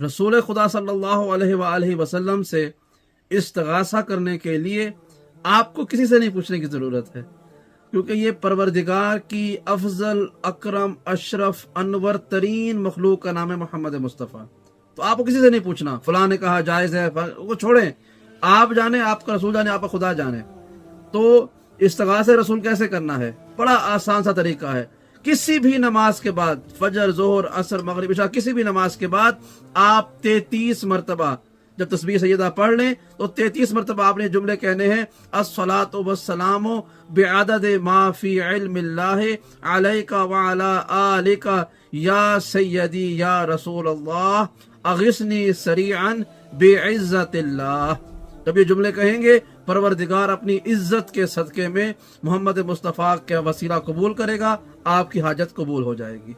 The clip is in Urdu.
رسول خدا صلی اللہ علیہ وآلہ وسلم سے استغاثہ کرنے کے لیے آپ کو کسی سے نہیں پوچھنے کی ضرورت ہے، کیونکہ یہ پروردگار کی افضل، اکرم، اشرف، انور ترین مخلوق کا نام ہے محمد مصطفیٰ۔ تو آپ کو کسی سے نہیں پوچھنا فلاں نے کہا جائز ہے، وہ چھوڑیں، آپ جانیں، آپ کا رسول جانے، آپ کا خدا جانے۔ تو استغاثہ رسول کیسے کرنا ہے؟ بڑا آسان سا طریقہ ہے۔ کسی بھی نماز کے بعد، فجر، ظہر، عصر، مغرب، عشاء، کسی بھی نماز کے بعد آپ 33 مرتبہ جب تسبیح سیدہ پڑھ لیں تو 33 مرتبہ آپ نے جملے کہنے ہیں، الصلاۃ والسلام بعدد ما فی علم اللہ علیک وعلی آلک یا سیدی یا رسول اللہ اغثنی سریعا بعزت اللہ۔ جب یہ جملے کہیں گے پروردگار اپنی عزت کے صدقے میں محمد مصطفیٰ کا وسیلہ قبول کرے گا، آپ کی حاجت قبول ہو جائے گی۔